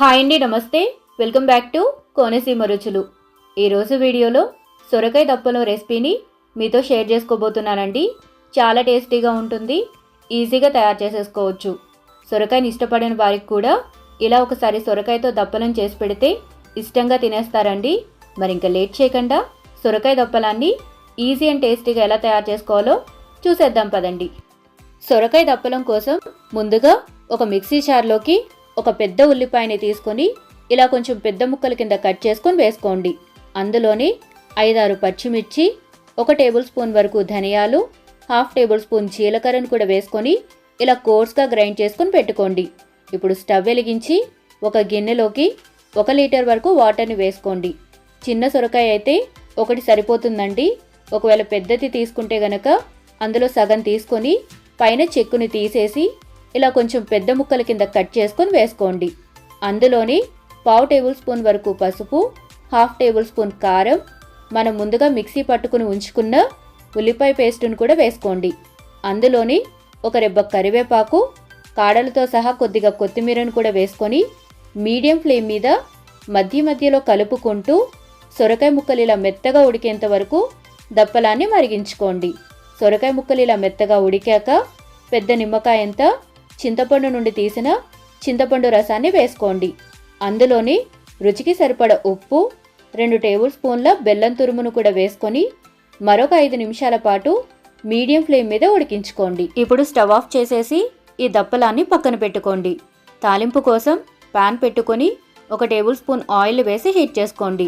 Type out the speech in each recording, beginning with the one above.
Hi అండి, నమస్తే. Welcome back to Konaseema రుచులు. ఈరోజు వీడియోలో సొరకాయ దప్పలం రెసిపీని మీతో షేర్ చేసుకోబోతున్నానండి. చాలా టేస్టీగా ఉంటుంది, ఈజీగా తయారు చేసేసుకోవచ్చు. సొరకాయని ఇష్టపడిన వారికి కూడా ఇలా ఒకసారి సొరకాయతో దప్పలం చేసి పెడితే ఇష్టంగా తినేస్తారండి. మరి ఇంకా లేట్ చేయకుండా సొరకాయ దప్పలాన్ని ఈజీ అండ్ టేస్టీగా ఎలా తయారు చేసుకోవాలో చూసేద్దాం పదండి. సొరకాయ దప్పలం కోసం ముందుగా ఒక మిక్సీ జార్లోకి ఒక పెద్ద ఉల్లిపాయని తీసుకొని ఇలా కొంచెం పెద్ద ముక్కల కింద కట్ చేసుకొని వేసుకోండి. అందులోని 5-6 పచ్చిమిర్చి, 1 టేబుల్ స్పూన్ వరకు ధనియాలు, 1/2 టేబుల్ స్పూన్ జీలకర్రను కూడా వేసుకొని ఇలా కోర్స్గా గ్రైండ్ చేసుకొని పెట్టుకోండి. ఇప్పుడు స్టవ్ వెలిగించి ఒక గిన్నెలోకి 1 లీటర్ వరకు వాటర్ని వేసుకోండి. చిన్న సొరకాయ అయితే ఒకటి సరిపోతుందండి. ఒకవేళ పెద్దది తీసుకుంటే గనక అందులో సగం తీసుకొని పైన చెక్కుని తీసేసి ఇలా కొంచెం పెద్ద ముక్కల కింద కట్ చేసుకొని వేసుకోండి. అందులోని 1/2 టేబుల్ స్పూన్ వరకు పసుపు, 1/2 టేబుల్ స్పూన్ కారం, మనం ముందుగా మిక్సీ పట్టుకుని ఉంచుకున్న ఉల్లిపాయ పేస్టును కూడా వేసుకోండి. అందులోని ఒక రెబ్బ కరివేపాకు, కాడలతో సహా కొద్దిగా కొత్తిమీరను కూడా వేసుకొని మీడియం ఫ్లేమ్ మీద మధ్య మధ్యలో కలుపుకుంటూ సొరకాయ ముక్కలు ఇలా మెత్తగా ఉడికేంత వరకు దప్పలాన్ని మరిగించుకోండి. సొరకాయ ముక్కలు ఇలా మెత్తగా ఉడికాక పెద్ద నిమ్మకాయంత చింతపండు నుండి తీసిన చింతపండు రసాన్ని వేసుకోండి. అందులోని రుచికి సరిపడ ఉప్పు, 2 టేబుల్ స్పూన్ల బెల్లం తురుమును కూడా వేసుకొని మరొక 5 నిమిషాల పాటు మీడియం ఫ్లేమ్ మీద ఉడికించుకోండి. ఇప్పుడు స్టవ్ ఆఫ్ చేసేసి ఈ దప్పలాన్ని పక్కన పెట్టుకోండి. తాలింపు కోసం పాన్ పెట్టుకొని 1 టేబుల్ స్పూన్ ఆయిల్ వేసి హీట్ చేసుకోండి.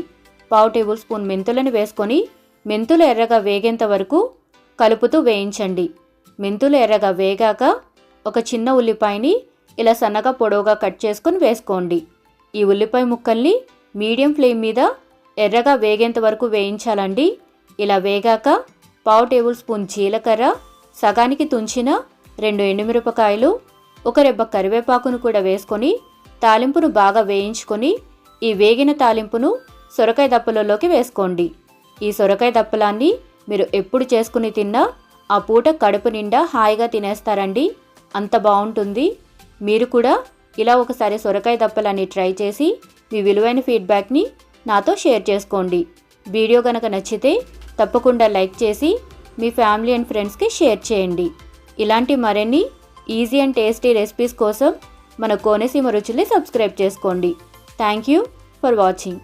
1/2 టేబుల్ స్పూన్ మెంతులను వేసుకొని మెంతులు ఎర్రగా వేగేంత వరకు కలుపుతూ వేయించండి. మెంతులు ఎర్రగా వేగాక ఒక చిన్న ఉల్లిపాయని ఇలా సన్నగా పొడవుగా కట్ చేసుకొని వేసుకోండి. ఈ ఉల్లిపాయ ముక్కల్ని మీడియం ఫ్లేమ్ మీద ఎర్రగా వేగేంత వరకు వేయించాలండి. ఇలా వేగాక 1/2 టేబుల్ స్పూన్ జీలకర్ర, సగానికి తుంచిన 2 ఎండుమిరపకాయలు, 1 రెబ్బ కరివేపాకును కూడా వేసుకొని తాలింపును బాగా వేయించుకొని ఈ వేగిన తాలింపును సొరకాయ దప్పలలోకి వేసుకోండి. ఈ సొరకాయ దప్పలాన్ని మీరు ఎప్పుడు చేసుకుని తిన్నా ఆ పూట కడుపు నిండా హాయిగా తినేస్తారండి. అంత బాగుంటుంది. మీరు కూడా ఇలా ఒకసారి సొరకాయ దప్పలాన్ని ట్రై చేసి మీ విలువైన ఫీడ్బ్యాక్ని నాతో షేర్ చేసుకోండి. వీడియో కనుక నచ్చితే తప్పకుండా లైక్ చేసి మీ ఫ్యామిలీ అండ్ ఫ్రెండ్స్కి షేర్ చేయండి. ఇలాంటి మరిన్ని ఈజీ అండ్ టేస్టీ రెసిపీస్ కోసం మన కోనసీమ రుచుల్ని సబ్స్క్రైబ్ చేసుకోండి. Thank you for watching.